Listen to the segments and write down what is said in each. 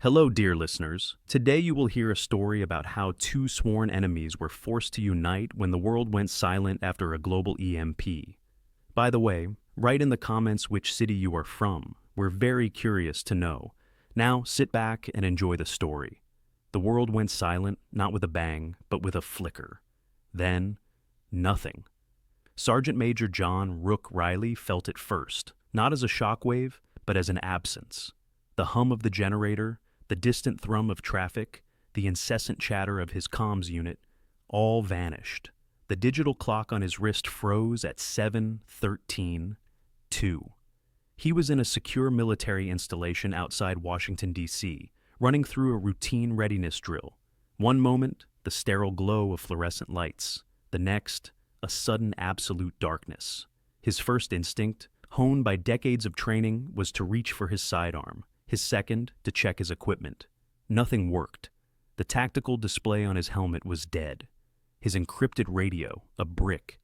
Hello, dear listeners. Today you will hear a story about how two sworn enemies were forced to unite when the world went silent after a global EMP. By the way, write in the comments which city you are from. We're very curious to know. Now sit back and enjoy the story. The world went silent, not with a bang, but with a flicker. Then, nothing. Sergeant Major John Rook Riley felt it first, not as a shockwave, but as an absence. The hum of the generator, the distant thrum of traffic, the incessant chatter of his comms unit, all vanished. The digital clock on his wrist froze at 7:13:2. He was in a secure military installation outside Washington, D.C., running through a routine readiness drill. One moment, the sterile glow of fluorescent lights. The next, a sudden absolute darkness. His first instinct, honed by decades of training, was to reach for his sidearm. His second, to check his equipment. Nothing worked. The tactical display on his helmet was dead. His encrypted radio, a brick.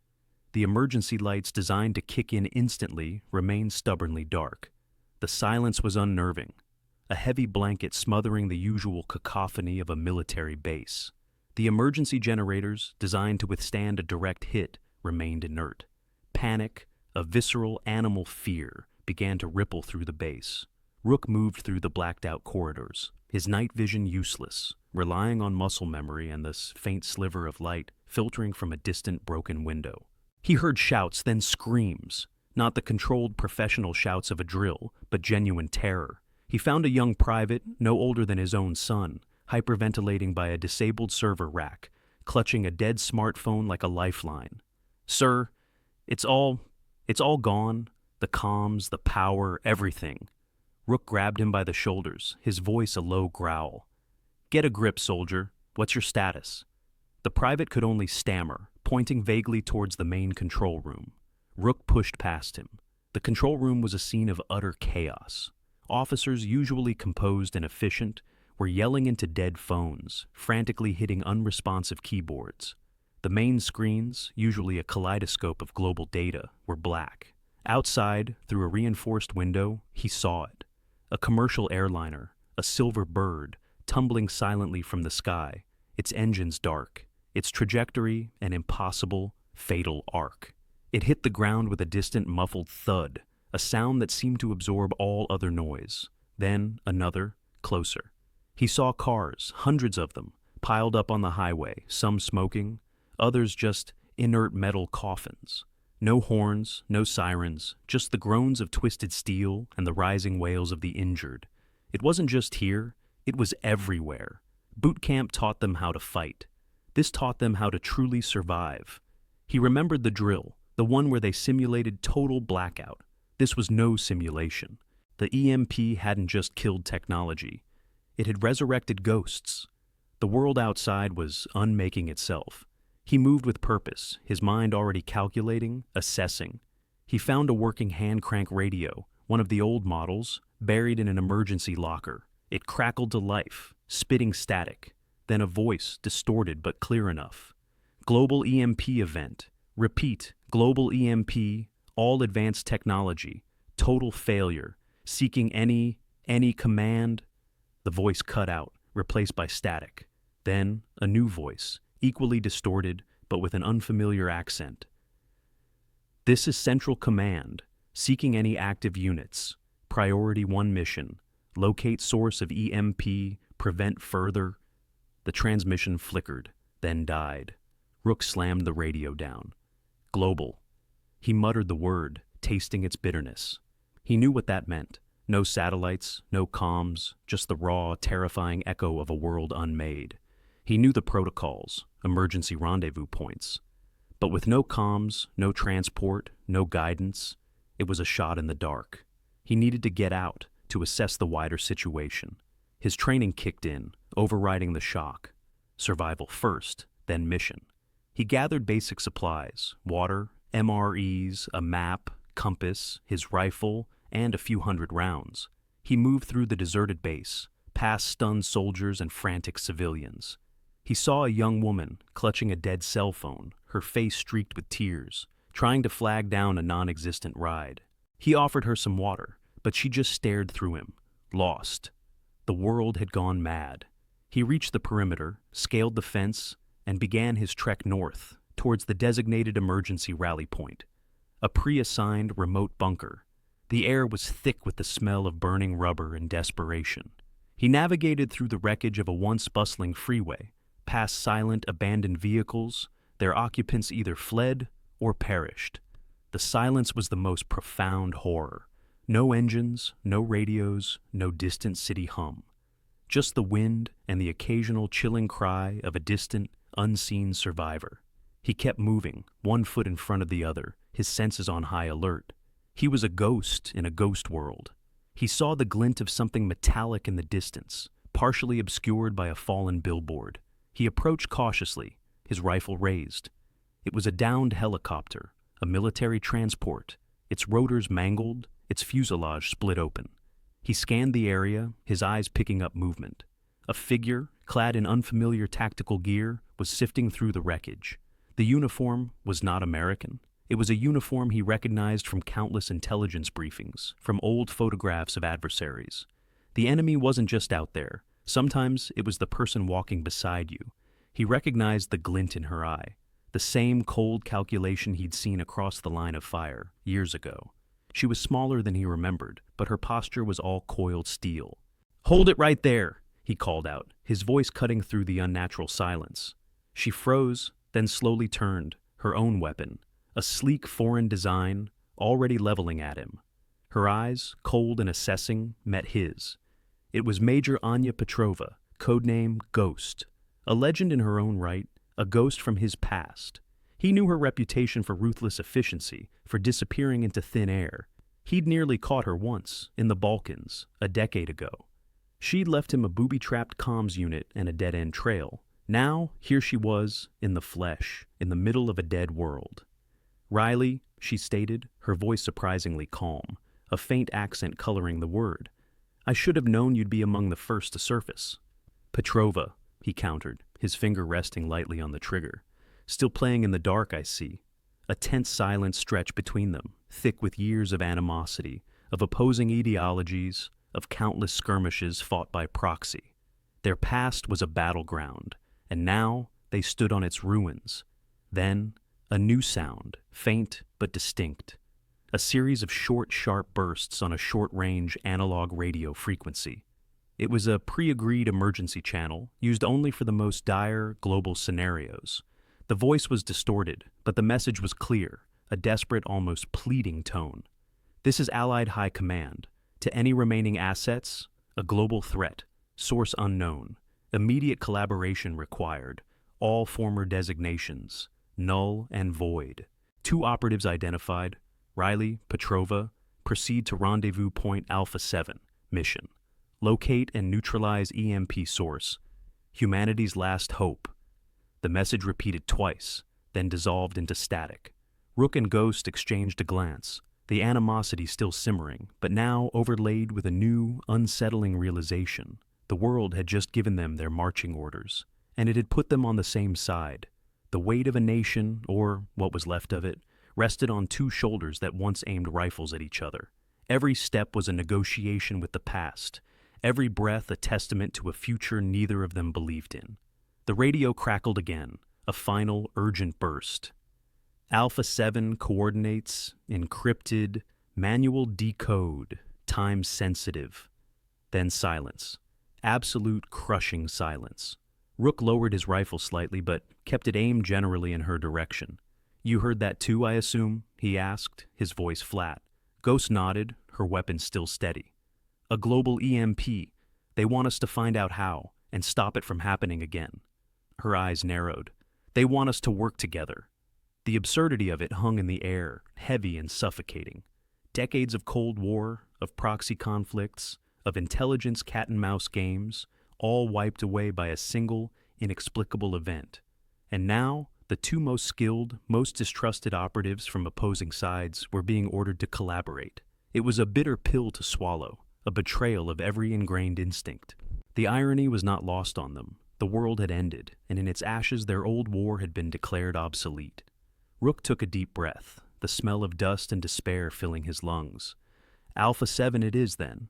The emergency lights designed to kick in instantly remained stubbornly dark. The silence was unnerving, a heavy blanket smothering the usual cacophony of a military base. The emergency generators, designed to withstand a direct hit, remained inert. Panic, a visceral animal fear, began to ripple through the base. Rook moved through the blacked-out corridors, his night vision useless, relying on muscle memory and this faint sliver of light filtering from a distant broken window. He heard shouts, then screams, not the controlled professional shouts of a drill, but genuine terror. He found a young private, no older than his own son, hyperventilating by a disabled server rack, clutching a dead smartphone like a lifeline. "Sir, it's all gone. The comms, the power, everything." Rook grabbed him by the shoulders, his voice a low growl. "Get a grip, soldier. What's your status?" The private could only stammer, pointing vaguely towards the main control room. Rook pushed past him. The control room was a scene of utter chaos. Officers, usually composed and efficient, were yelling into dead phones, frantically hitting unresponsive keyboards. The main screens, usually a kaleidoscope of global data, were black. Outside, through a reinforced window, he saw it. A commercial airliner, a silver bird, tumbling silently from the sky, its engines dark, its trajectory an impossible, fatal arc. It hit the ground with a distant muffled thud, a sound that seemed to absorb all other noise. Then another, closer. He saw cars, hundreds of them, piled up on the highway, some smoking, others just inert metal coffins. No horns, no sirens, just the groans of twisted steel and the rising wails of the injured. It wasn't just here, it was everywhere. Boot camp taught them how to fight. This taught them how to truly survive. He remembered the drill, the one where they simulated total blackout. This was no simulation. The EMP hadn't just killed technology. It had resurrected ghosts. The world outside was unmaking itself. He moved with purpose, his mind already calculating, assessing. He found a working hand-crank radio, one of the old models, buried in an emergency locker. It crackled to life, spitting static. Then a voice, distorted but clear enough. "Global EMP event. Repeat, global EMP, all advanced technology. Total failure. Seeking any command." The voice cut out, replaced by static. Then a new voice, equally distorted, but with an unfamiliar accent. "This is Central Command, seeking any active units. Priority 1 mission. Locate source of EMP, prevent further." The transmission flickered, then died. Rook slammed the radio down. "Global." He muttered the word, tasting its bitterness. He knew what that meant. No satellites, no comms, just the raw, terrifying echo of a world unmade. He knew the protocols, emergency rendezvous points. But with no comms, no transport, no guidance, it was a shot in the dark. He needed to get out, to assess the wider situation. His training kicked in, overriding the shock. Survival first, then mission. He gathered basic supplies, water, MREs, a map, compass, his rifle, and a few hundred rounds. He moved through the deserted base, past stunned soldiers and frantic civilians. He saw a young woman clutching a dead cell phone, her face streaked with tears, trying to flag down a non-existent ride. He offered her some water, but she just stared through him, lost. The world had gone mad. He reached the perimeter, scaled the fence, and began his trek north, towards the designated emergency rally point, a pre-assigned remote bunker. The air was thick with the smell of burning rubber and desperation. He navigated through the wreckage of a once bustling freeway, past silent, abandoned vehicles. Their occupants either fled or perished. The silence was the most profound horror. No engines, no radios, no distant city hum. Just the wind and the occasional chilling cry of a distant, unseen survivor. He kept moving, one foot in front of the other, his senses on high alert. He was a ghost in a ghost world. He saw the glint of something metallic in the distance, partially obscured by a fallen billboard. He approached cautiously, his rifle raised. It was a downed helicopter, a military transport, its rotors mangled, its fuselage split open. He scanned the area, his eyes picking up movement. A figure, clad in unfamiliar tactical gear, was sifting through the wreckage. The uniform was not American. It was a uniform he recognized from countless intelligence briefings, from old photographs of adversaries. The enemy wasn't just out there. Sometimes it was the person walking beside you. He recognized the glint in her eye, the same cold calculation he'd seen across the line of fire years ago. She was smaller than he remembered, but her posture was all coiled steel. "Hold it right there," he called out, his voice cutting through the unnatural silence. She froze, then slowly turned, her own weapon, a sleek foreign design, already leveling at him. Her eyes, cold and assessing, met his. It was Major Anya Petrova, codename Ghost, a legend in her own right, a ghost from his past. He knew her reputation for ruthless efficiency, for disappearing into thin air. He'd nearly caught her once, in the Balkans, a decade ago. She'd left him a booby-trapped comms unit and a dead-end trail. Now, here she was, in the flesh, in the middle of a dead world. "Riley," she stated, her voice surprisingly calm, a faint accent coloring the word. "I should have known you'd be among the first to surface." "Petrova," he countered, his finger resting lightly on the trigger. "Still playing in the dark, I see." A tense silence stretched between them, thick with years of animosity, of opposing ideologies, of countless skirmishes fought by proxy. Their past was a battleground, and now they stood on its ruins. Then, a new sound, faint but distinct. A series of short, sharp bursts on a short-range analog radio frequency. It was a pre-agreed emergency channel, used only for the most dire, global scenarios. The voice was distorted, but the message was clear, a desperate, almost pleading tone. "This is Allied High Command. To any remaining assets, a global threat, source unknown, immediate collaboration required, all former designations, null and void. 2 operatives identified, Riley, Petrova, proceed to rendezvous point Alpha 7, mission. Locate and neutralize EMP source, humanity's last hope." The message repeated twice, then dissolved into static. Rook and Ghost exchanged a glance, the animosity still simmering, but now overlaid with a new, unsettling realization. The world had just given them their marching orders, and it had put them on the same side. The weight of a nation, or what was left of it, rested on 2 shoulders that once aimed rifles at each other. Every step was a negotiation with the past, every breath a testament to a future neither of them believed in. The radio crackled again, a final, urgent burst. "Alpha 7 coordinates, encrypted, manual decode, time sensitive." Then silence. Absolute, crushing silence. Rook lowered his rifle slightly, but kept it aimed generally in her direction. "You heard that too, I assume?" he asked, his voice flat. Ghost nodded, her weapon still steady. "A global EMP. They want us to find out how, and stop it from happening again." Her eyes narrowed. "They want us to work together." The absurdity of it hung in the air, heavy and suffocating. Decades of Cold War, of proxy conflicts, of intelligence cat-and-mouse games, all wiped away by a single, inexplicable event. And now, the 2 most skilled, most distrusted operatives from opposing sides were being ordered to collaborate. It was a bitter pill to swallow, a betrayal of every ingrained instinct. The irony was not lost on them. The world had ended, and in its ashes their old war had been declared obsolete. Rook took a deep breath, the smell of dust and despair filling his lungs. "Alpha 7 it is, then."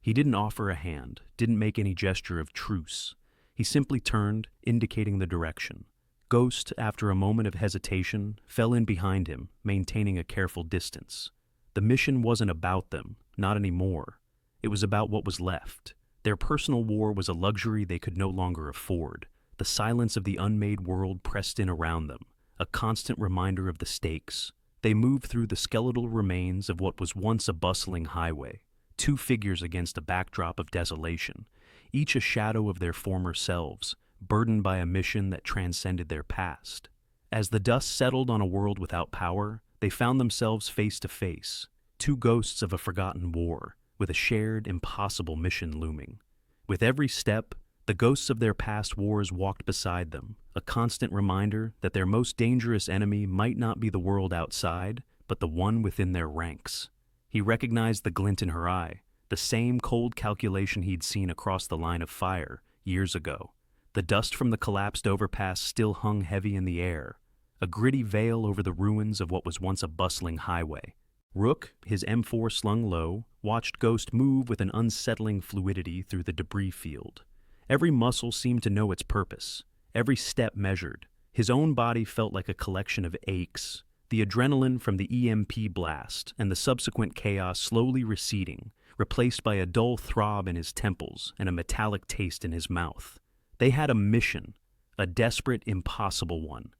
He didn't offer a hand, didn't make any gesture of truce. He simply turned, indicating the direction. Ghost, after a moment of hesitation, fell in behind him, maintaining a careful distance. The mission wasn't about them, not anymore. It was about what was left. Their personal war was a luxury they could no longer afford. The silence of the unmade world pressed in around them, a constant reminder of the stakes. They moved through the skeletal remains of what was once a bustling highway, two figures against a backdrop of desolation, each a shadow of their former selves, burdened by a mission that transcended their past. As the dust settled on a world without power, they found themselves face to face, two ghosts of a forgotten war, with a shared, impossible mission looming. With every step, the ghosts of their past wars walked beside them, a constant reminder that their most dangerous enemy might not be the world outside, but the one within their ranks. He recognized the glint in her eye, the same cold calculation he'd seen across the line of fire years ago. The dust from the collapsed overpass still hung heavy in the air, a gritty veil over the ruins of what was once a bustling highway. Rook, his M4 slung low, watched Ghost move with an unsettling fluidity through the debris field. Every muscle seemed to know its purpose, every step measured. His own body felt like a collection of aches, the adrenaline from the EMP blast and the subsequent chaos slowly receding, replaced by a dull throb in his temples and a metallic taste in his mouth. They had a mission, a desperate, impossible one,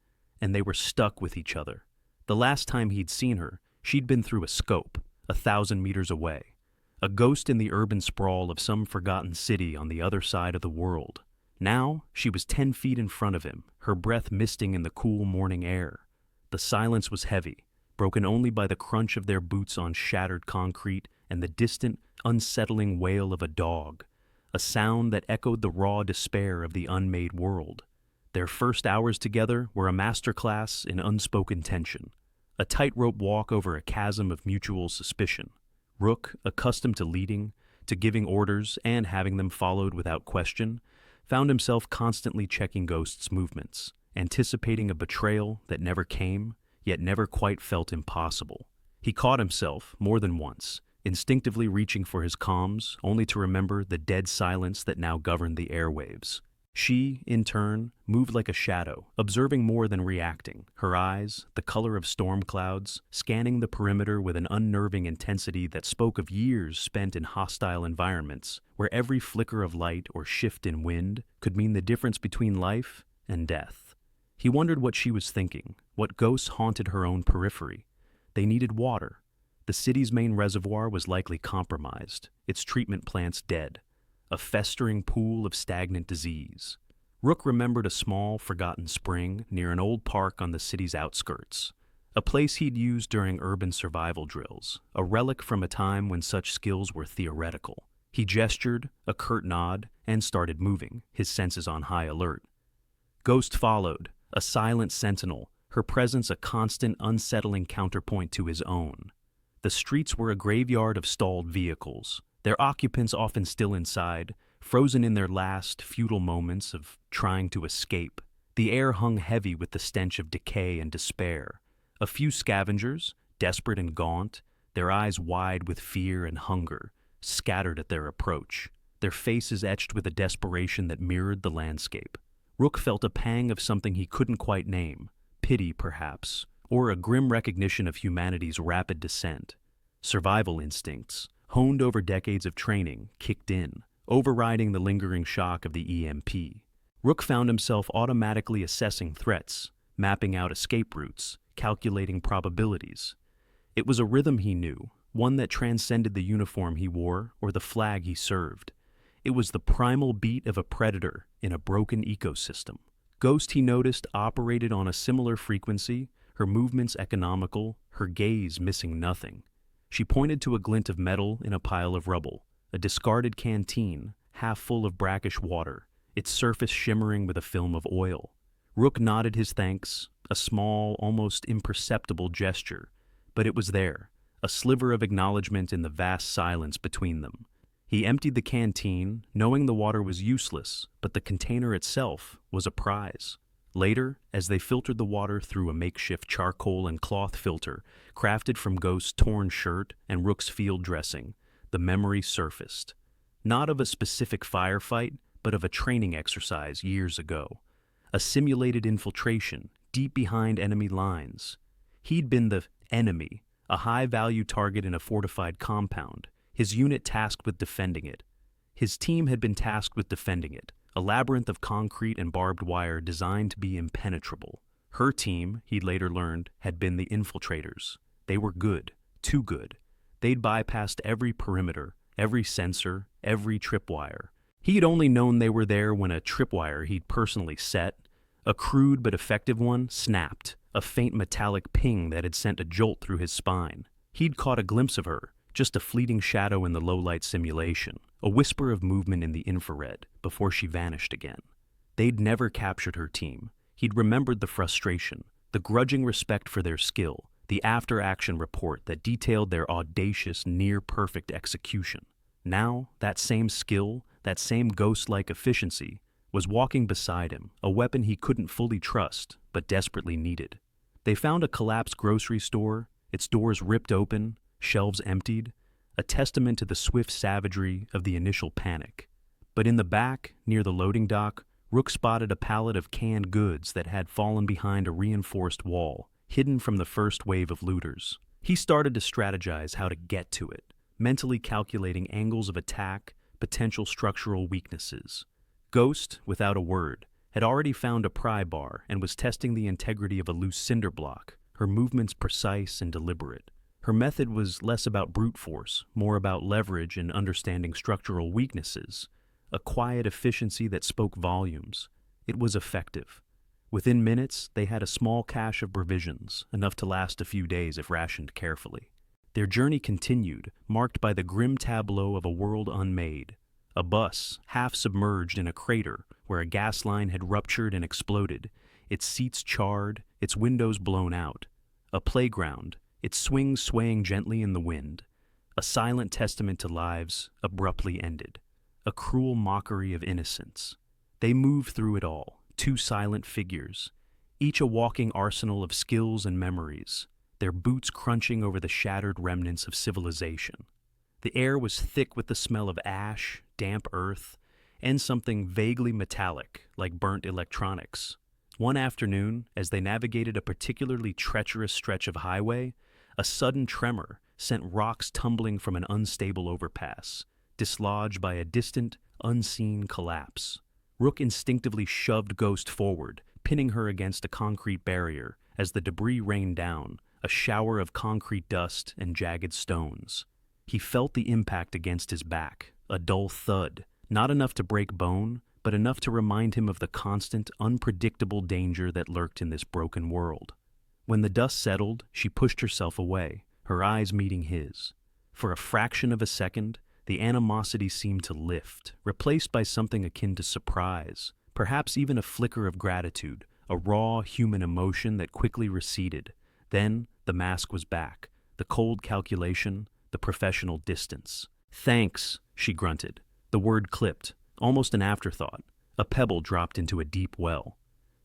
and they were stuck with each other. The last time he'd seen her, she'd been through a scope, 1,000 meters away, a ghost in the urban sprawl of some forgotten city on the other side of the world. Now, she was 10 feet in front of him, her breath misting in the cool morning air. The silence was heavy, broken only by the crunch of their boots on shattered concrete and the distant, unsettling wail of a dog, a sound that echoed the raw despair of the unmade world. Their first hours together were a masterclass in unspoken tension, a tightrope walk over a chasm of mutual suspicion. Rook, accustomed to leading, to giving orders and having them followed without question, found himself constantly checking Ghost's movements, anticipating a betrayal that never came, yet never quite felt impossible. He caught himself, more than once, instinctively reaching for his comms, only to remember the dead silence that now governed the airwaves. She, in turn, moved like a shadow, observing more than reacting, her eyes, the color of storm clouds, scanning the perimeter with an unnerving intensity that spoke of years spent in hostile environments, where every flicker of light or shift in wind could mean the difference between life and death. He wondered what she was thinking, what ghosts haunted her own periphery. They needed water. The city's main reservoir was likely compromised, its treatment plants dead, a festering pool of stagnant disease. Rook remembered a small, forgotten spring near an old park on the city's outskirts, a place he'd used during urban survival drills, a relic from a time when such skills were theoretical. He gestured, a curt nod, and started moving, his senses on high alert. Ghost followed, a silent sentinel, her presence a constant, unsettling counterpoint to his own. The streets were a graveyard of stalled vehicles, their occupants often still inside, frozen in their last, futile moments of trying to escape. The air hung heavy with the stench of decay and despair. A few scavengers, desperate and gaunt, their eyes wide with fear and hunger, scattered at their approach, their faces etched with a desperation that mirrored the landscape. Rook felt a pang of something he couldn't quite name, pity perhaps, or a grim recognition of humanity's rapid descent. Survival instincts, honed over decades of training, kicked in, overriding the lingering shock of the EMP. Rook found himself automatically assessing threats, mapping out escape routes, calculating probabilities. It was a rhythm he knew, one that transcended the uniform he wore or the flag he served. It was the primal beat of a predator in a broken ecosystem. Ghost, he noticed, operated on a similar frequency, her movements economical, her gaze missing nothing. She pointed to a glint of metal in a pile of rubble, a discarded canteen, half full of brackish water, its surface shimmering with a film of oil. Rook nodded his thanks, a small, almost imperceptible gesture, but it was there, a sliver of acknowledgement in the vast silence between them. He emptied the canteen, knowing the water was useless, but the container itself was a prize. Later, as they filtered the water through a makeshift charcoal and cloth filter crafted from Ghost's torn shirt and Rook's field dressing, the memory surfaced. Not of a specific firefight, but of a training exercise years ago. A simulated infiltration, deep behind enemy lines. He'd been the enemy, a high-value target in a fortified compound, his unit tasked with defending it. His team had been tasked with defending it, a labyrinth of concrete and barbed wire designed to be impenetrable. Her team, he'd later learned, had been the infiltrators. They were good, too good. They'd bypassed every perimeter, every sensor, every tripwire. He had only known they were there when a tripwire he'd personally set, a crude but effective one, snapped, a faint metallic ping that had sent a jolt through his spine. He'd caught a glimpse of her, just a fleeting shadow in the low-light simulation, a whisper of movement in the infrared, before she vanished again. They'd never captured her team. He'd remembered the frustration, the grudging respect for their skill, the after-action report that detailed their audacious, near-perfect execution. Now, that same skill, that same ghost-like efficiency, was walking beside him, a weapon he couldn't fully trust, but desperately needed. They found a collapsed grocery store, its doors ripped open, shelves emptied, a testament to the swift savagery of the initial panic. But in the back, near the loading dock, Rook spotted a pallet of canned goods that had fallen behind a reinforced wall, hidden from the first wave of looters. He started to strategize how to get to it, mentally calculating angles of attack, potential structural weaknesses. Ghost, without a word, had already found a pry bar and was testing the integrity of a loose cinder block, her movements precise and deliberate. Her method was less about brute force, more about leverage and understanding structural weaknesses, a quiet efficiency that spoke volumes. It was effective. Within minutes, they had a small cache of provisions, enough to last a few days if rationed carefully. Their journey continued, marked by the grim tableau of a world unmade. A bus, half submerged in a crater where a gas line had ruptured and exploded, its seats charred, its windows blown out. A playground, its swings swaying gently in the wind. A silent testament to lives abruptly ended. A cruel mockery of innocence. They moved through it all, two silent figures, each a walking arsenal of skills and memories, their boots crunching over the shattered remnants of civilization. The air was thick with the smell of ash, damp earth, and something vaguely metallic, like burnt electronics. One afternoon, as they navigated a particularly treacherous stretch of highway, a sudden tremor sent rocks tumbling from an unstable overpass, dislodged by a distant, unseen collapse. Rook instinctively shoved Ghost forward, pinning her against a concrete barrier as the debris rained down, a shower of concrete dust and jagged stones. He felt the impact against his back, a dull thud, not enough to break bone, but enough to remind him of the constant, unpredictable danger that lurked in this broken world. When the dust settled, she pushed herself away, her eyes meeting his. For a fraction of a second, the animosity seemed to lift, replaced by something akin to surprise, perhaps even a flicker of gratitude, a raw human emotion that quickly receded. Then, the mask was back, the cold calculation, the professional distance. "Thanks," she grunted. The word clipped, almost an afterthought. A pebble dropped into a deep well.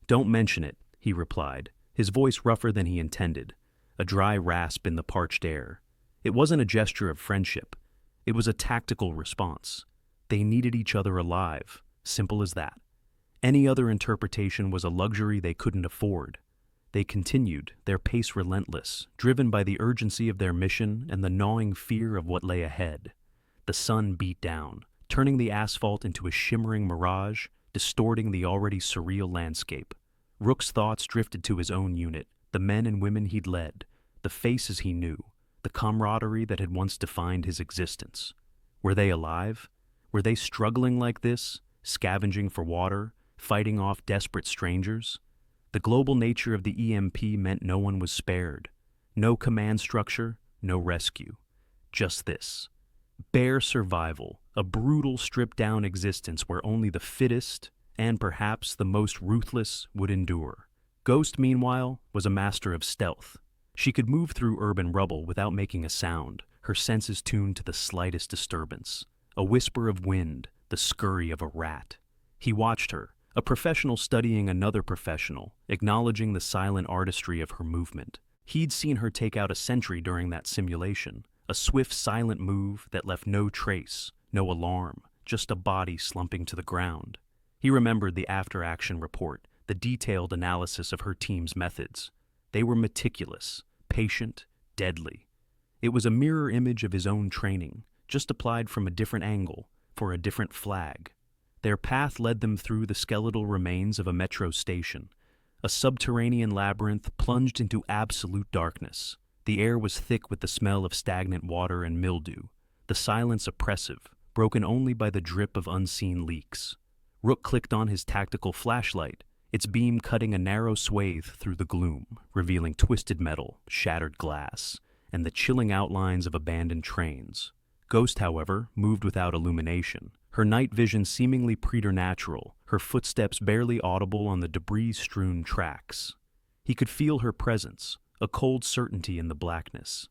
"Don't mention it," he replied, his voice rougher than he intended, a dry rasp in the parched air. It wasn't a gesture of friendship. It was a tactical response. They needed each other alive, simple as that. Any other interpretation was a luxury they couldn't afford. They continued, their pace relentless, driven by the urgency of their mission and the gnawing fear of what lay ahead. The sun beat down, turning the asphalt into a shimmering mirage, distorting the already surreal landscape. Rook's thoughts drifted to his own unit, the men and women he'd led, the faces he knew, the camaraderie that had once defined his existence. Were they alive? Were they struggling like this, scavenging for water, fighting off desperate strangers? The global nature of the EMP meant no one was spared. No command structure, no rescue. Just this. Bare survival, a brutal, stripped-down existence where only the fittest, and perhaps the most ruthless, would endure. Ghost, meanwhile, was a master of stealth. She could move through urban rubble without making a sound, her senses tuned to the slightest disturbance. A whisper of wind, the scurry of a rat. He watched her, a professional studying another professional, acknowledging the silent artistry of her movement. He'd seen her take out a sentry during that simulation, a swift, silent move that left no trace, no alarm, just a body slumping to the ground. He remembered the after-action report, the detailed analysis of her team's methods. They were meticulous, patient, deadly. It was a mirror image of his own training, just applied from a different angle, for a different flag. Their path led them through the skeletal remains of a metro station, a subterranean labyrinth plunged into absolute darkness. The air was thick with the smell of stagnant water and mildew, the silence oppressive, broken only by the drip of unseen leaks. Rook clicked on his tactical flashlight, its beam cutting a narrow swathe through the gloom, revealing twisted metal, shattered glass, and the chilling outlines of abandoned trains. Ghost, however, moved without illumination, her night vision seemingly preternatural, her footsteps barely audible on the debris-strewn tracks. He could feel her presence, a cold certainty in the blackness.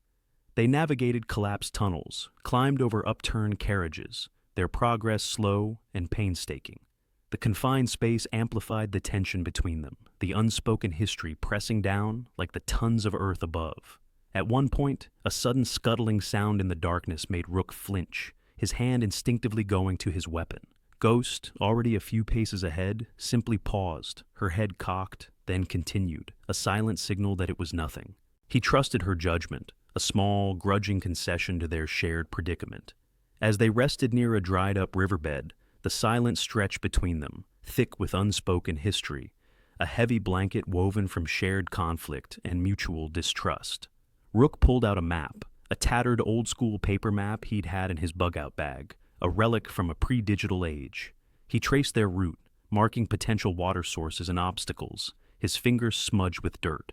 They navigated collapsed tunnels, climbed over upturned carriages, their progress slow and painstaking. The confined space amplified the tension between them, the unspoken history pressing down like the tons of earth above. At one point, a sudden scuttling sound in the darkness made Rook flinch, his hand instinctively going to his weapon. Ghost, already a few paces ahead, simply paused, her head cocked, then continued, a silent signal that it was nothing. He trusted her judgment, a small, grudging concession to their shared predicament. As they rested near a dried-up riverbed, the silence stretched between them, thick with unspoken history, a heavy blanket woven from shared conflict and mutual distrust. Rook pulled out a map, a tattered old-school paper map he'd had in his bug-out bag, a relic from a pre-digital age. He traced their route, marking potential water sources and obstacles, his fingers smudged with dirt.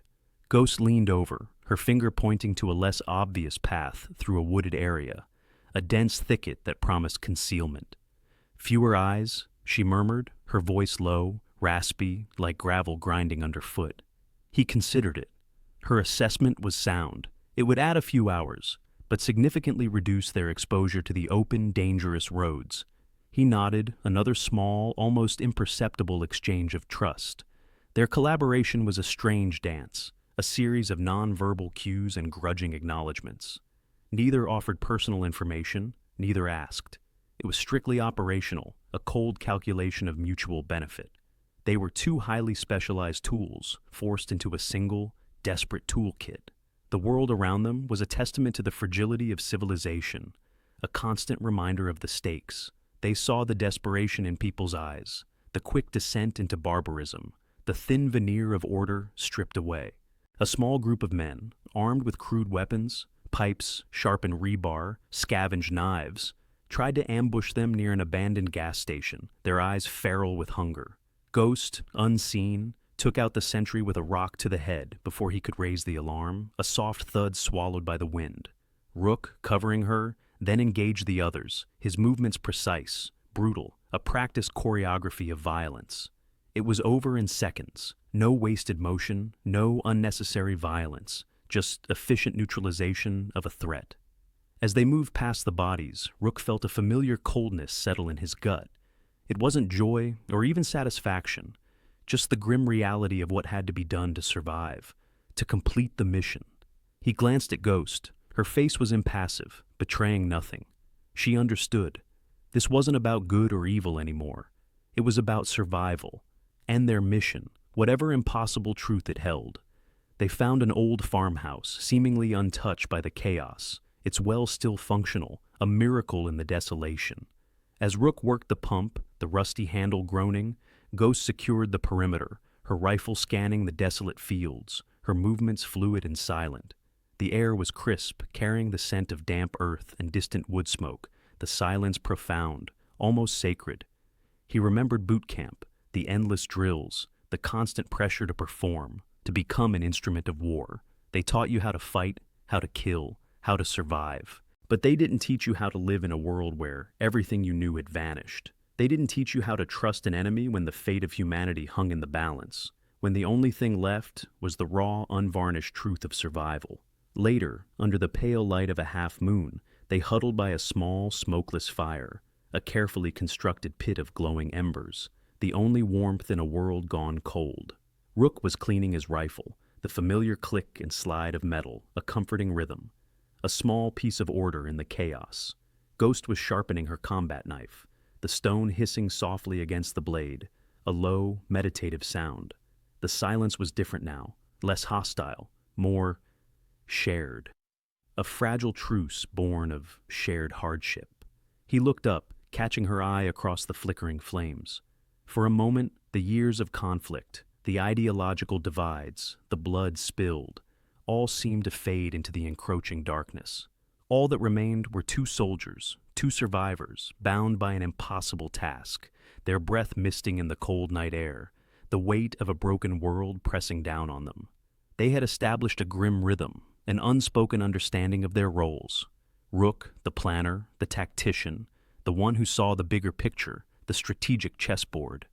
Ghost leaned over, her finger pointing to a less obvious path through a wooded area, a dense thicket that promised concealment. "Fewer eyes," she murmured, her voice low, raspy, like gravel grinding underfoot. He considered it. Her assessment was sound. It would add a few hours, but significantly reduce their exposure to the open, dangerous roads. He nodded, another small, almost imperceptible exchange of trust. Their collaboration was a strange dance, a series of non-verbal cues and grudging acknowledgments. Neither offered personal information, neither asked. It was strictly operational, a cold calculation of mutual benefit. They were two highly specialized tools, forced into a single, desperate toolkit. The world around them was a testament to the fragility of civilization, a constant reminder of the stakes. They saw the desperation in people's eyes, the quick descent into barbarism, the thin veneer of order stripped away. A small group of men, armed with crude weapons, pipes, sharpened rebar, scavenged knives, tried to ambush them near an abandoned gas station, their eyes feral with hunger. Ghost, unseen, took out the sentry with a rock to the head before he could raise the alarm, a soft thud swallowed by the wind. Rook, covering her, then engaged the others, his movements precise, brutal, a practiced choreography of violence. It was over in seconds. No wasted motion, no unnecessary violence, just efficient neutralization of a threat. As they moved past the bodies, Rook felt a familiar coldness settle in his gut. It wasn't joy or even satisfaction, just the grim reality of what had to be done to survive, to complete the mission. He glanced at Ghost. Her face was impassive, betraying nothing. She understood. This wasn't about good or evil anymore. It was about survival, and their mission, whatever impossible truth it held. They found an old farmhouse, seemingly untouched by the chaos, its well still functional, a miracle in the desolation. As Rook worked the pump, the rusty handle groaning, Ghost secured the perimeter, her rifle scanning the desolate fields, her movements fluid and silent. The air was crisp, carrying the scent of damp earth and distant wood smoke, the silence profound, almost sacred. He remembered boot camp, the endless drills, the constant pressure to perform, to become an instrument of war. They taught you how to fight, how to kill, how to survive. But they didn't teach you how to live in a world where everything you knew had vanished. They didn't teach you how to trust an enemy when the fate of humanity hung in the balance, when the only thing left was the raw, unvarnished truth of survival. Later, under the pale light of a half-moon, they huddled by a small, smokeless fire, a carefully constructed pit of glowing embers, the only warmth in a world gone cold. Rook was cleaning his rifle, the familiar click and slide of metal, a comforting rhythm, a small piece of order in the chaos. Ghost was sharpening her combat knife, the stone hissing softly against the blade, a low, meditative sound. The silence was different now, less hostile, more shared. A fragile truce born of shared hardship. He looked up, catching her eye across the flickering flames. For a moment, the years of conflict, the ideological divides, the blood spilled, all seemed to fade into the encroaching darkness. All that remained were two soldiers, two survivors, bound by an impossible task, their breath misting in the cold night air, the weight of a broken world pressing down on them. They had established a grim rhythm, an unspoken understanding of their roles. Rook, the planner, the tactician, the one who saw the bigger picture, the strategic chessboard.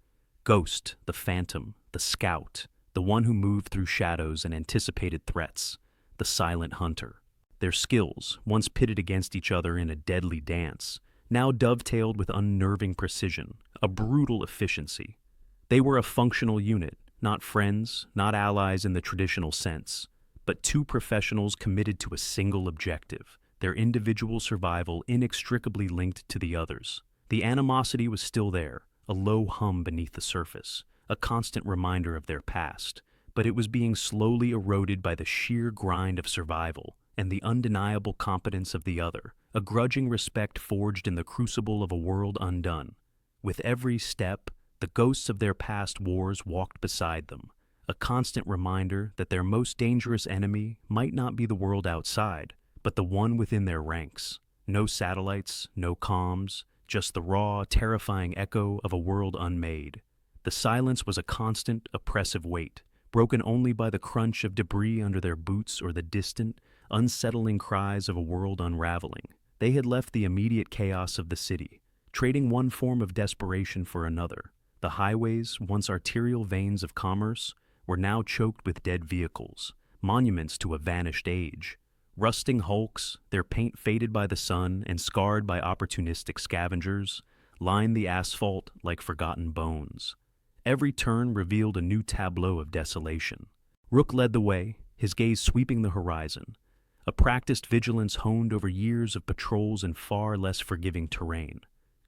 Ghost, the phantom, the scout, the one who moved through shadows and anticipated threats, the silent hunter. Their skills, once pitted against each other in a deadly dance, now dovetailed with unnerving precision, a brutal efficiency. They were a functional unit, not friends, not allies in the traditional sense, but two professionals committed to a single objective, their individual survival inextricably linked to the others. The animosity was still there, a low hum beneath the surface, a constant reminder of their past, but it was being slowly eroded by the sheer grind of survival and the undeniable competence of the other, a grudging respect forged in the crucible of a world undone. With every step, the ghosts of their past wars walked beside them, a constant reminder that their most dangerous enemy might not be the world outside, but the one within their ranks. No satellites, no comms, just the raw, terrifying echo of a world unmade. The silence was a constant, oppressive weight, broken only by the crunch of debris under their boots or the distant, unsettling cries of a world unraveling. They had left the immediate chaos of the city, trading one form of desperation for another. The highways, once arterial veins of commerce, were now choked with dead vehicles, monuments to a vanished age. Rusting hulks, their paint faded by the sun and scarred by opportunistic scavengers, lined the asphalt like forgotten bones. Every turn revealed a new tableau of desolation. Rook led the way, his gaze sweeping the horizon, a practiced vigilance honed over years of patrols in far less forgiving terrain.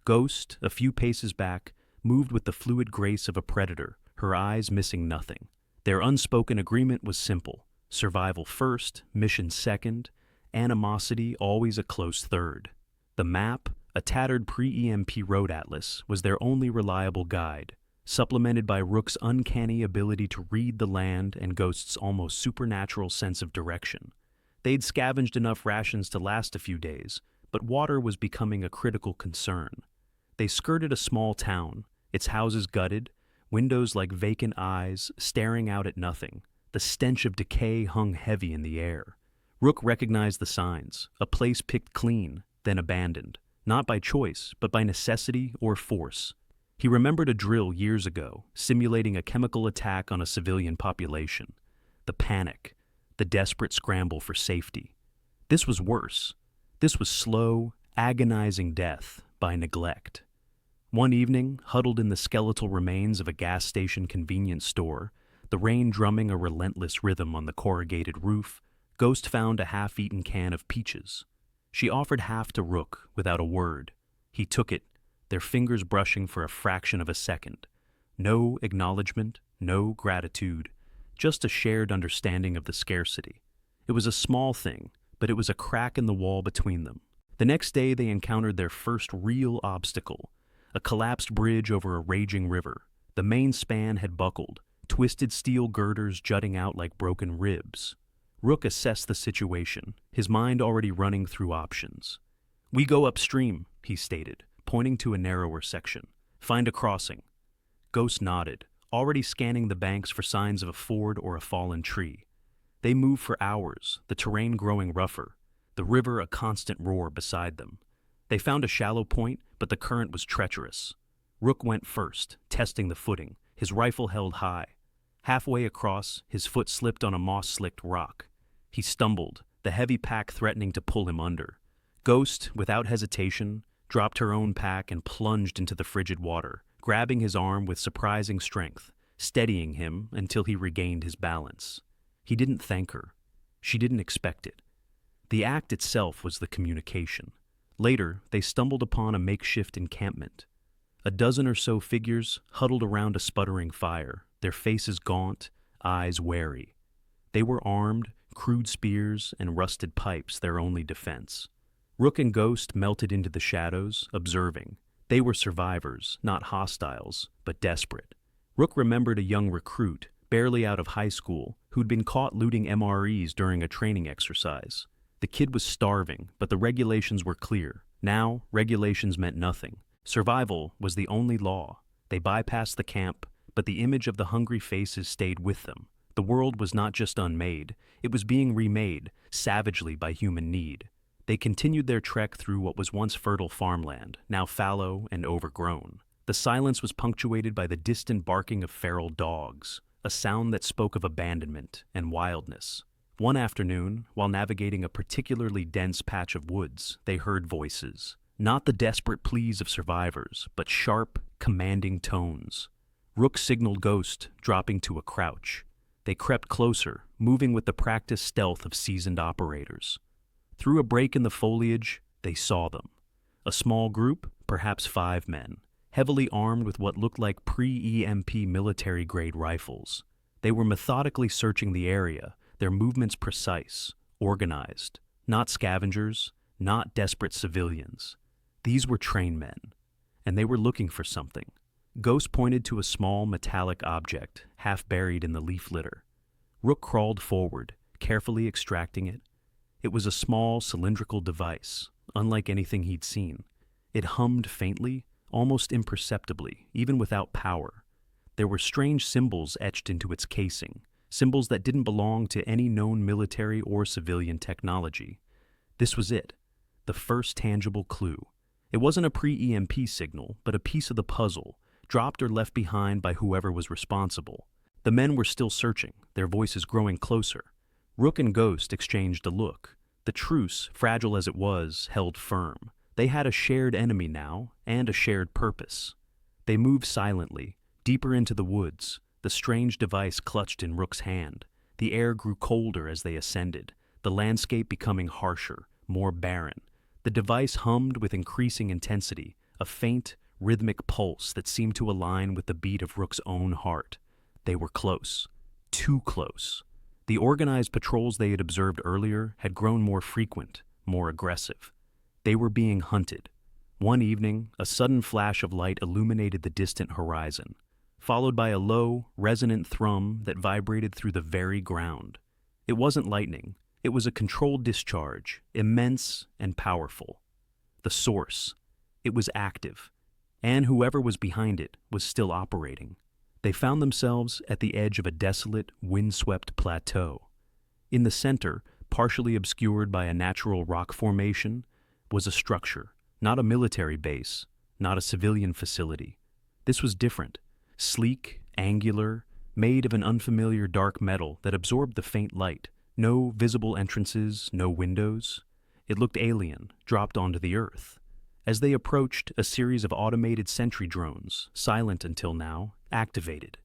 Ghost, a few paces back, moved with the fluid grace of a predator, her eyes missing nothing. Their unspoken agreement was simple: survival first, mission second, animosity always a close third. The map, a tattered pre-EMP road atlas, was their only reliable guide, supplemented by Rook's uncanny ability to read the land and Ghost's almost supernatural sense of direction. They'd scavenged enough rations to last a few days, but water was becoming a critical concern. They skirted a small town, its houses gutted, windows like vacant eyes staring out at nothing. The stench of decay hung heavy in the air. Rook recognized the signs, a place picked clean, then abandoned, not by choice, but by necessity or force. He remembered a drill years ago, simulating a chemical attack on a civilian population. The panic, the desperate scramble for safety. This was worse. This was slow, agonizing death by neglect. One evening, huddled in the skeletal remains of a gas station convenience store, the rain drumming a relentless rhythm on the corrugated roof, Ghost found a half-eaten can of peaches. She offered half to Rook without a word. He took it, their fingers brushing for a fraction of a second. No acknowledgement, no gratitude, just a shared understanding of the scarcity. It was a small thing, but it was a crack in the wall between them. The next day they encountered their first real obstacle, a collapsed bridge over a raging river. The main span had buckled, twisted steel girders jutting out like broken ribs. Rook assessed the situation, his mind already running through options. "We go upstream," he stated, pointing to a narrower section. "Find a crossing." Ghost nodded, already scanning the banks for signs of a ford or a fallen tree. They moved for hours, the terrain growing rougher, the river a constant roar beside them. They found a shallow point, but the current was treacherous. Rook went first, testing the footing, his rifle held high. Halfway across, his foot slipped on a moss-slicked rock. He stumbled, the heavy pack threatening to pull him under. Ghost, without hesitation, dropped her own pack and plunged into the frigid water, grabbing his arm with surprising strength, steadying him until he regained his balance. He didn't thank her. She didn't expect it. The act itself was the communication. Later, they stumbled upon a makeshift encampment. A dozen or so figures huddled around a sputtering fire, their faces gaunt, eyes wary. They were armed, crude spears and rusted pipes their only defense. Rook and Ghost melted into the shadows, observing. They were survivors, not hostiles, but desperate. Rook remembered a young recruit, barely out of high school, who'd been caught looting MREs during a training exercise. The kid was starving, but the regulations were clear. Now, regulations meant nothing. Survival was the only law. They bypassed the camp, but the image of the hungry faces stayed with them. The world was not just unmade, it was being remade, savagely by human need. They continued their trek through what was once fertile farmland, now fallow and overgrown. The silence was punctuated by the distant barking of feral dogs, a sound that spoke of abandonment and wildness. One afternoon, while navigating a particularly dense patch of woods, they heard voices. Not the desperate pleas of survivors, but sharp, commanding tones. Rook signaled Ghost, dropping to a crouch. They crept closer, moving with the practiced stealth of seasoned operators. Through a break in the foliage, they saw them. A small group, perhaps 5 men, heavily armed with what looked like pre-EMP military-grade rifles. They were methodically searching the area, their movements precise, organized. Not scavengers, not desperate civilians. These were trained men, and they were looking for something. Ghost pointed to a small metallic object, half buried in the leaf litter. Rook crawled forward, carefully extracting it. It was a small, cylindrical device, unlike anything he'd seen. It hummed faintly, almost imperceptibly, even without power. There were strange symbols etched into its casing, symbols that didn't belong to any known military or civilian technology. This was it, the first tangible clue. It wasn't a pre-EMP signal, but a piece of the puzzle, dropped or left behind by whoever was responsible. The men were still searching, their voices growing closer. Rook and Ghost exchanged a look. The truce, fragile as it was, held firm. They had a shared enemy now, and a shared purpose. They moved silently, deeper into the woods, the strange device clutched in Rook's hand. The air grew colder as they ascended, the landscape becoming harsher, more barren. The device hummed with increasing intensity, a faint, rhythmic pulse that seemed to align with the beat of Rook's own heart. They were close. Too close. The organized patrols they had observed earlier had grown more frequent, more aggressive. They were being hunted. One evening, a sudden flash of light illuminated the distant horizon, followed by a low, resonant thrum that vibrated through the very ground. It wasn't lightning. It was a controlled discharge, immense and powerful. The source. It was active, and whoever was behind it was still operating. They found themselves at the edge of a desolate, windswept plateau. In the center, partially obscured by a natural rock formation, was a structure, not a military base, not a civilian facility. This was different, sleek, angular, made of an unfamiliar dark metal that absorbed the faint light. No visible entrances, no windows. It looked alien, dropped onto the earth. As they approached, a series of automated sentry drones, silent until now, activated.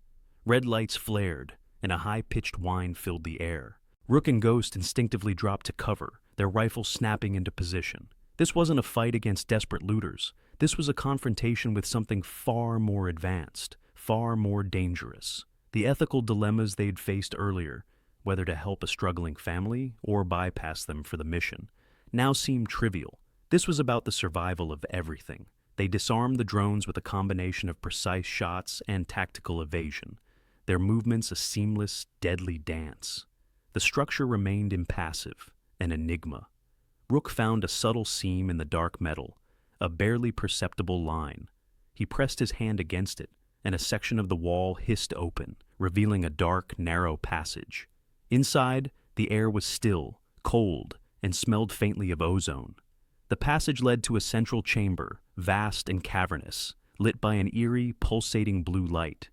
Red lights flared, and a high-pitched whine filled the air. Rook and Ghost instinctively dropped to cover, their rifles snapping into position. This wasn't a fight against desperate looters. This was a confrontation with something far more advanced, far more dangerous. The ethical dilemmas they'd faced earlier, whether to help a struggling family or bypass them for the mission, now seemed trivial. This was about the survival of everything. They disarmed the drones with a combination of precise shots and tactical evasion, their movements a seamless, deadly dance. The structure remained impassive, an enigma. Rook found a subtle seam in the dark metal, a barely perceptible line. He pressed his hand against it, and a section of the wall hissed open, revealing a dark, narrow passage. Inside, the air was still, cold, and smelled faintly of ozone. The passage led to a central chamber, vast and cavernous, lit by an eerie, pulsating blue light.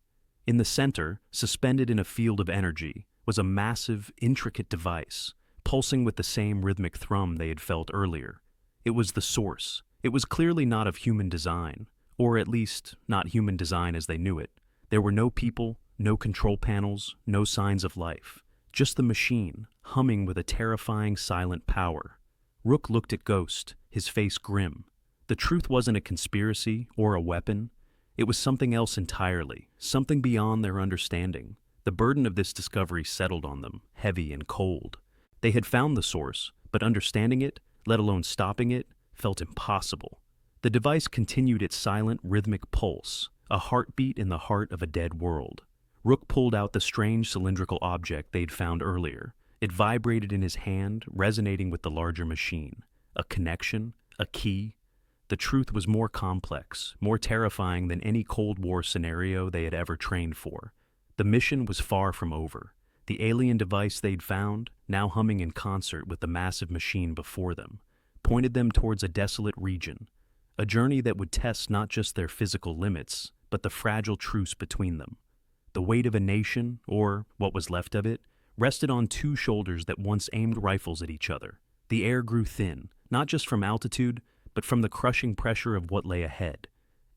In the center, suspended in a field of energy, was a massive, intricate device, pulsing with the same rhythmic thrum they had felt earlier. It was the source. It was clearly not of human design, or at least not human design as they knew it. There were no people, no control panels, no signs of life. Just the machine, humming with a terrifying silent power. Rook looked at Ghost, his face grim. The truth wasn't a conspiracy or a weapon. It was something else entirely, something beyond their understanding. The burden of this discovery settled on them, heavy and cold. They had found the source, but understanding it, let alone stopping it, felt impossible. The device continued its silent, rhythmic pulse, a heartbeat in the heart of a dead world. Rook pulled out the strange cylindrical object they'd found earlier. It vibrated in his hand, resonating with the larger machine. A connection, a key. The truth was more complex, more terrifying than any Cold War scenario they had ever trained for. The mission was far from over. The alien device they'd found, now humming in concert with the massive machine before them, pointed them towards a desolate region, a journey that would test not just their physical limits, but the fragile truce between them. The weight of a nation, or what was left of it, rested on two shoulders that once aimed rifles at each other. The air grew thin, not just from altitude, but from the crushing pressure of what lay ahead.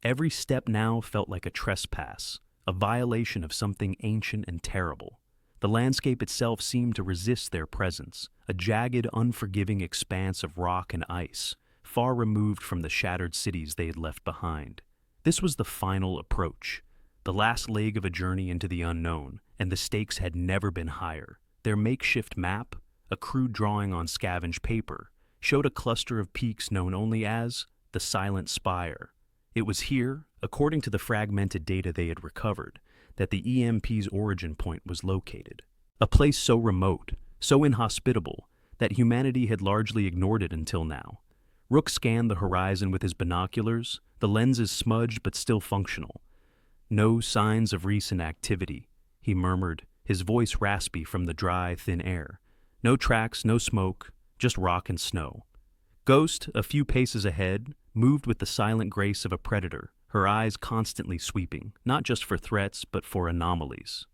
Every step now felt like a trespass, a violation of something ancient and terrible. The landscape itself seemed to resist their presence, a jagged, unforgiving expanse of rock and ice, far removed from the shattered cities they had left behind. This was the final approach, the last leg of a journey into the unknown, and the stakes had never been higher. Their makeshift map, a crude drawing on scavenged paper, showed a cluster of peaks known only as the Silent Spire. It was here, according to the fragmented data they had recovered, that the EMP's origin point was located. A place so remote, so inhospitable, that humanity had largely ignored it until now. Rook scanned the horizon with his binoculars, the lenses smudged but still functional. "No signs of recent activity," he murmured, his voice raspy from the dry, thin air. "No tracks, no smoke, just rock and snow." Ghost, a few paces ahead, moved with the silent grace of a predator, her eyes constantly sweeping, not just for threats, but for anomalies.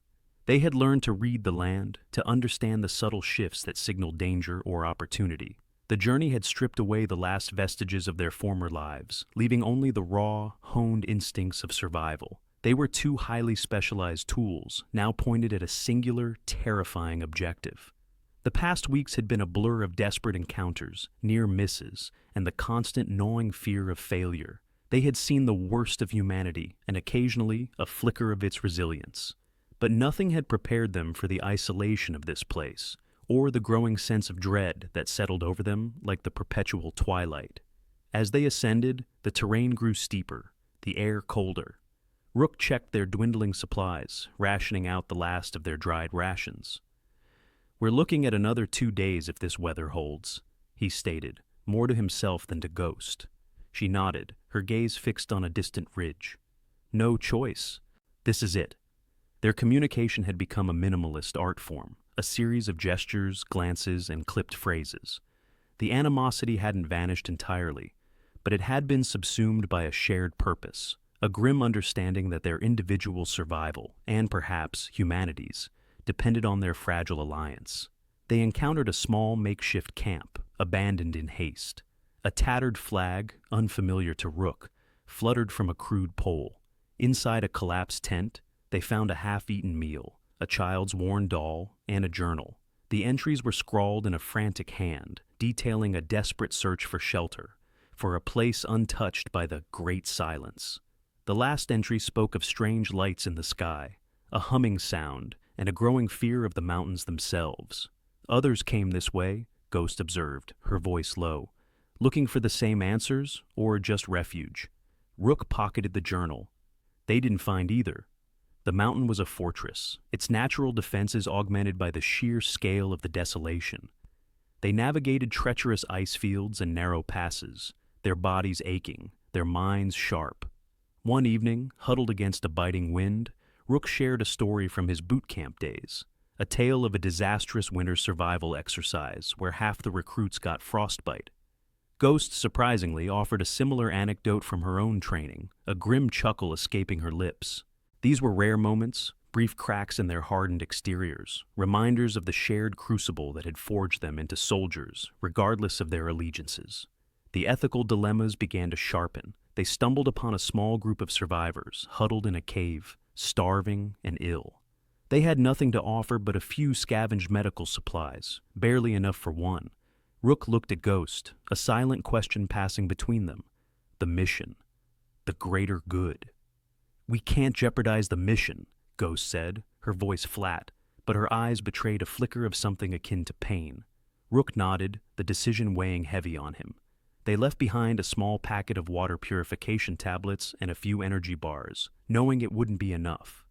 They had learned to read the land, to understand the subtle shifts that signaled danger or opportunity. The journey had stripped away the last vestiges of their former lives, leaving only the raw, honed instincts of survival. They were two highly specialized tools, now pointed at a singular, terrifying objective. The past weeks had been a blur of desperate encounters, near misses, and the constant gnawing fear of failure. They had seen the worst of humanity, and occasionally a flicker of its resilience. But nothing had prepared them for the isolation of this place, or the growing sense of dread that settled over them like the perpetual twilight. As they ascended, the terrain grew steeper, the air colder. Rook checked their dwindling supplies, rationing out the last of their dried rations. "We're looking at another 2 days if this weather holds," he stated, more to himself than to Ghost. She nodded, her gaze fixed on a distant ridge. No choice. This is it. Their communication had become a minimalist art form, a series of gestures, glances, and clipped phrases. The animosity hadn't vanished entirely, but it had been subsumed by a shared purpose, a grim understanding that their individual survival, and perhaps humanity's, depended on their fragile alliance. They encountered a small makeshift camp, abandoned in haste. A tattered flag, unfamiliar to Rook, fluttered from a crude pole. Inside a collapsed tent, they found a half-eaten meal, a child's worn doll, and a journal. The entries were scrawled in a frantic hand, detailing a desperate search for shelter, for a place untouched by the Great Silence. The last entry spoke of strange lights in the sky, a humming sound, and a growing fear of the mountains themselves. Others came this way, Ghost observed, her voice low, looking for the same answers or just refuge. Rook pocketed the journal. They didn't find either. The mountain was a fortress, its natural defenses augmented by the sheer scale of the desolation. They navigated treacherous ice fields and narrow passes, their bodies aching, their minds sharp. One evening, huddled against a biting wind, Rook shared a story from his boot camp days, a tale of a disastrous winter survival exercise where half the recruits got frostbite. Ghost, surprisingly, offered a similar anecdote from her own training, a grim chuckle escaping her lips. These were rare moments, brief cracks in their hardened exteriors, reminders of the shared crucible that had forged them into soldiers, regardless of their allegiances. The ethical dilemmas began to sharpen. They stumbled upon a small group of survivors, huddled in a cave, starving and ill. They had nothing to offer but a few scavenged medical supplies, barely enough for one. Rook looked at Ghost, a silent question passing between them. The mission. The greater good. "We can't jeopardize the mission," Ghost said, her voice flat, but her eyes betrayed a flicker of something akin to pain. Rook nodded, the decision weighing heavy on him. They left behind a small packet of water purification tablets and a few energy bars, knowing it wouldn't be enough.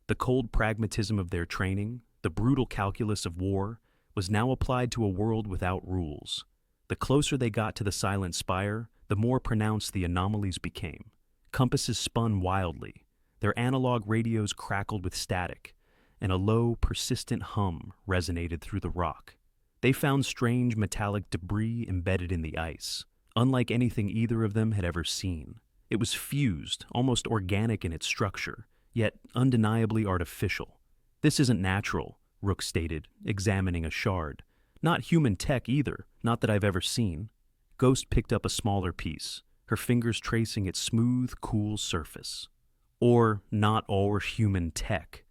The cold pragmatism of their training, the brutal calculus of war, was now applied to a world without rules. The closer they got to the silent spire, the more pronounced the anomalies became. Compasses spun wildly. Their analog radios crackled with static, and a low, persistent hum resonated through the rock. They found strange metallic debris embedded in the ice, unlike anything either of them had ever seen. It was fused, almost organic in its structure, yet undeniably artificial. "This isn't natural," Rook stated, examining a shard. "Not human tech either, not that I've ever seen." Ghost picked up a smaller piece, her fingers tracing its smooth, cool surface. Or not all human tech.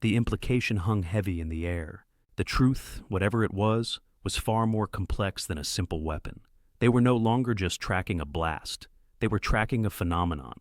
The implication hung heavy in the air. The truth, whatever it was far more complex than a simple weapon. They were no longer just tracking a blast. They were tracking a phenomenon.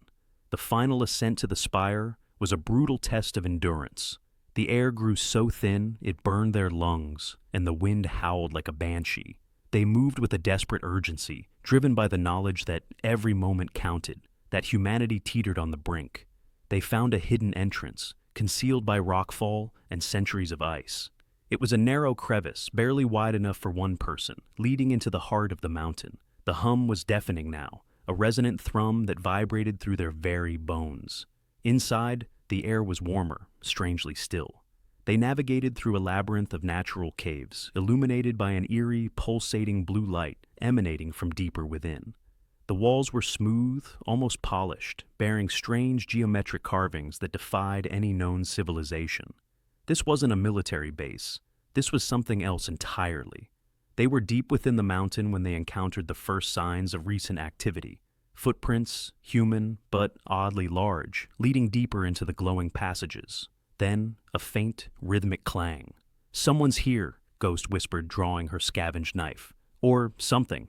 The final ascent to the spire was a brutal test of endurance. The air grew so thin it burned their lungs, and the wind howled like a banshee. They moved with a desperate urgency, driven by the knowledge that every moment counted, that humanity teetered on the brink. They found a hidden entrance, concealed by rockfall and centuries of ice. It was a narrow crevice, barely wide enough for one person, leading into the heart of the mountain. The hum was deafening now, a resonant thrum that vibrated through their very bones. Inside, the air was warmer, strangely still. They navigated through a labyrinth of natural caves, illuminated by an eerie, pulsating blue light emanating from deeper within. The walls were smooth, almost polished, bearing strange geometric carvings that defied any known civilization. This wasn't a military base. This was something else entirely. They were deep within the mountain when they encountered the first signs of recent activity. Footprints, human, but oddly large, leading deeper into the glowing passages. Then, a faint, rhythmic clang. "Someone's here," Ghost whispered, drawing her scavenged knife. Or something.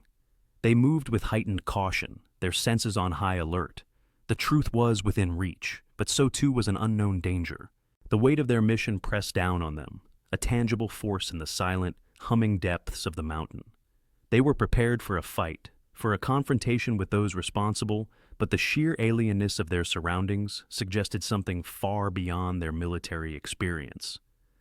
They moved with heightened caution, their senses on high alert. The truth was within reach, but so too was an unknown danger. The weight of their mission pressed down on them, a tangible force in the silent, humming depths of the mountain. They were prepared for a fight, for a confrontation with those responsible, but the sheer alienness of their surroundings suggested something far beyond their military experience.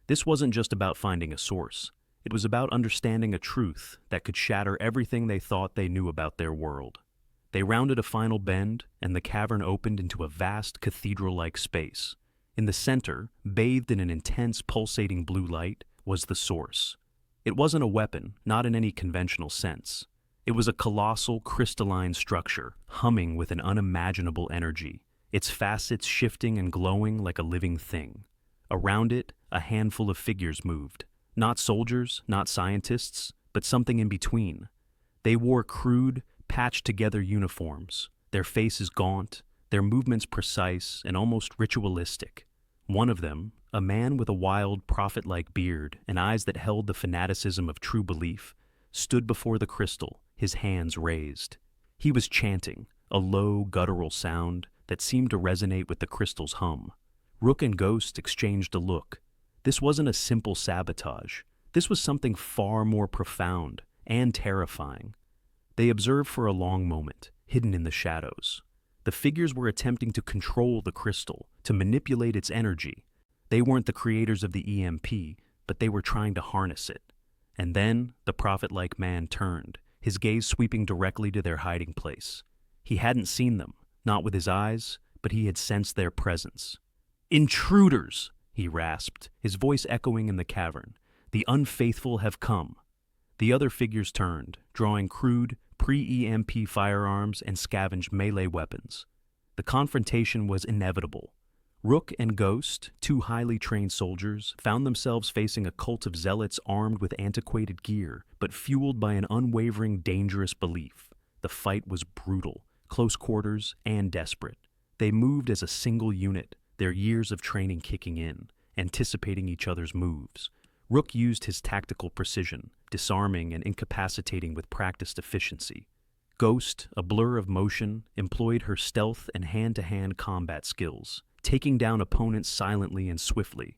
This wasn't just about finding a source. It was about understanding a truth that could shatter everything they thought they knew about their world. They rounded a final bend, and the cavern opened into a vast cathedral-like space. In the center, bathed in an intense pulsating blue light, was the source. It wasn't a weapon, not in any conventional sense. It was a colossal, crystalline structure, humming with an unimaginable energy, its facets shifting and glowing like a living thing. Around it, a handful of figures moved. Not soldiers, not scientists, but something in between. They wore crude, patched-together uniforms, their faces gaunt, their movements precise and almost ritualistic. One of them, a man with a wild, prophet-like beard and eyes that held the fanaticism of true belief, stood before the crystal, his hands raised. He was chanting, a low, guttural sound that seemed to resonate with the crystal's hum. Rook and Ghost exchanged a look. This wasn't a simple sabotage. This was something far more profound and terrifying. They observed for a long moment, hidden in the shadows. The figures were attempting to control the crystal, to manipulate its energy. They weren't the creators of the EMP, but they were trying to harness it. And then, the prophet-like man turned, his gaze sweeping directly to their hiding place. He hadn't seen them, not with his eyes, but he had sensed their presence. "Intruders!" he rasped, his voice echoing in the cavern. "The unfaithful have come." The other figures turned, drawing crude, pre-EMP firearms and scavenged melee weapons. The confrontation was inevitable. Rook and Ghost, two highly trained soldiers, found themselves facing a cult of zealots armed with antiquated gear, but fueled by an unwavering, dangerous belief. The fight was brutal, close quarters, and desperate. They moved as a single unit, their years of training kicking in, anticipating each other's moves. Rook used his tactical precision, disarming and incapacitating with practiced efficiency. Ghost, a blur of motion, employed her stealth and hand-to-hand combat skills, taking down opponents silently and swiftly.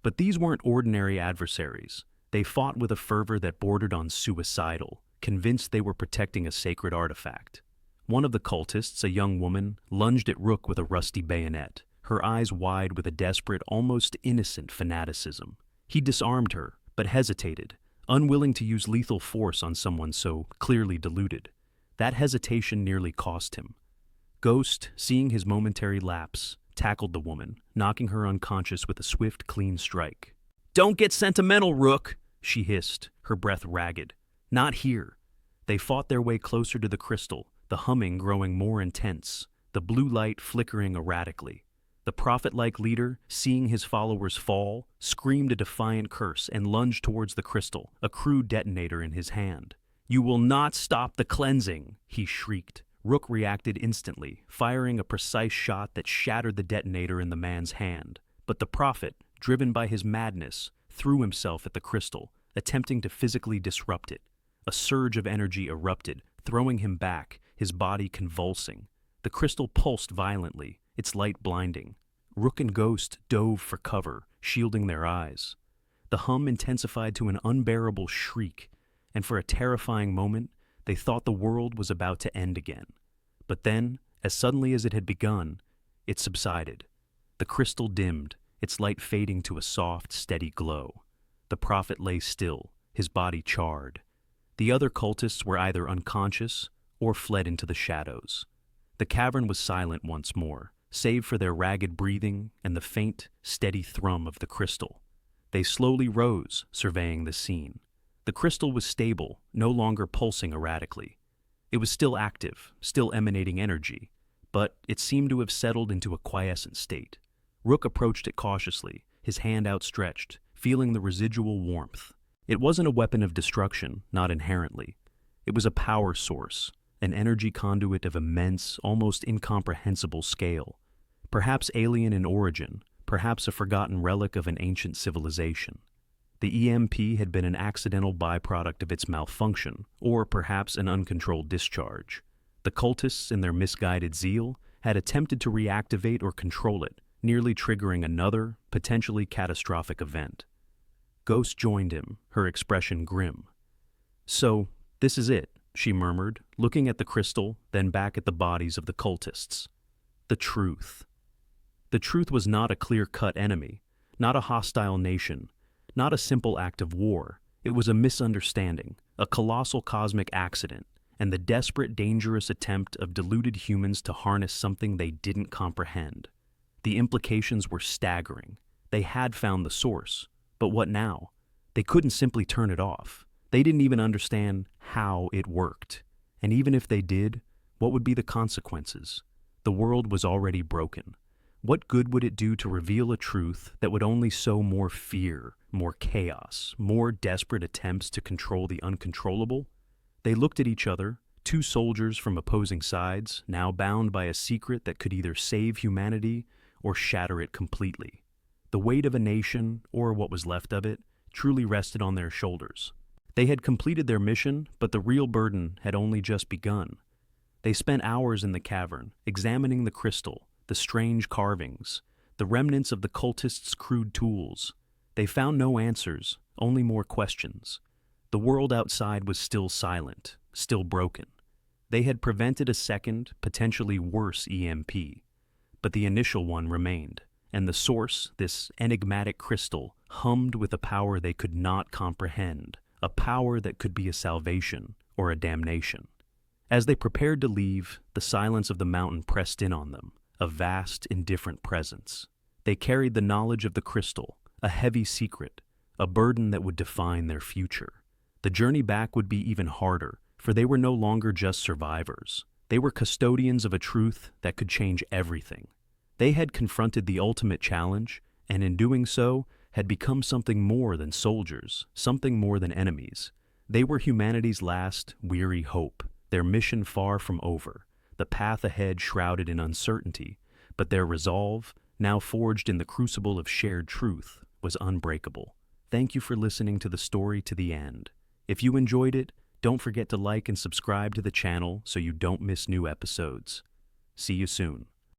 But these weren't ordinary adversaries. They fought with a fervor that bordered on suicidal, convinced they were protecting a sacred artifact. One of the cultists, a young woman, lunged at Rook with a rusty bayonet, her eyes wide with a desperate, almost innocent fanaticism. He disarmed her, but hesitated, unwilling to use lethal force on someone so clearly deluded. That hesitation nearly cost him. Ghost, seeing his momentary lapse, tackled the woman, knocking her unconscious with a swift, clean strike. "Don't get sentimental, Rook," she hissed, her breath ragged. "Not here." They fought their way closer to the crystal, the humming growing more intense, the blue light flickering erratically. The prophet-like leader, seeing his followers fall, screamed a defiant curse and lunged towards the crystal, a crude detonator in his hand. "You will not stop the cleansing," he shrieked. Rook reacted instantly, firing a precise shot that shattered the detonator in the man's hand. But the prophet, driven by his madness, threw himself at the crystal, attempting to physically disrupt it. A surge of energy erupted, throwing him back, his body convulsing. The crystal pulsed violently, its light blinding. Rook and Ghost dove for cover, shielding their eyes. The hum intensified to an unbearable shriek, and for a terrifying moment, they thought the world was about to end again. But then, as suddenly as it had begun, it subsided. The crystal dimmed, its light fading to a soft, steady glow. The prophet lay still, his body charred. The other cultists were either unconscious or fled into the shadows. The cavern was silent once more, save for their ragged breathing and the faint, steady thrum of the crystal. They slowly rose, surveying the scene. The crystal was stable, no longer pulsing erratically. It was still active, still emanating energy, but it seemed to have settled into a quiescent state. Rook approached it cautiously, his hand outstretched, feeling the residual warmth. It wasn't a weapon of destruction, not inherently. It was a power source, an energy conduit of immense, almost incomprehensible scale. Perhaps alien in origin, perhaps a forgotten relic of an ancient civilization. The EMP had been an accidental byproduct of its malfunction, or perhaps an uncontrolled discharge. The cultists, in their misguided zeal, had attempted to reactivate or control it, nearly triggering another, potentially catastrophic event. Ghost joined him, her expression grim. "So, this is it," she murmured, looking at the crystal, then back at the bodies of the cultists. The truth. The truth was not a clear-cut enemy, not a hostile nation, not a simple act of war. It was a misunderstanding, a colossal cosmic accident, and the desperate, dangerous attempt of deluded humans to harness something they didn't comprehend. The implications were staggering. They had found the source, but what now? They couldn't simply turn it off. They didn't even understand how it worked. And even if they did, what would be the consequences? The world was already broken. What good would it do to reveal a truth that would only sow more fear, more chaos, more desperate attempts to control the uncontrollable? They looked at each other, two soldiers from opposing sides, now bound by a secret that could either save humanity or shatter it completely. The weight of a nation, or what was left of it, truly rested on their shoulders. They had completed their mission, but the real burden had only just begun. They spent hours in the cavern, examining the crystal, the strange carvings, the remnants of the cultists' crude tools. They found no answers, only more questions. The world outside was still silent, still broken. They had prevented a second, potentially worse EMP, but the initial one remained, and the source, this enigmatic crystal, hummed with a power they could not comprehend, a power that could be a salvation or a damnation. As they prepared to leave, the silence of the mountain pressed in on them, a vast, indifferent presence. They carried the knowledge of the crystal, a heavy secret, a burden that would define their future. The journey back would be even harder, for they were no longer just survivors. They were custodians of a truth that could change everything. They had confronted the ultimate challenge, and in doing so, had become something more than soldiers, something more than enemies. They were humanity's last, weary hope, their mission far from over, the path ahead shrouded in uncertainty, but their resolve, now forged in the crucible of shared truth, was unbreakable. Thank you for listening to the story to the end. If you enjoyed it, don't forget to like and subscribe to the channel so you don't miss new episodes. See you soon.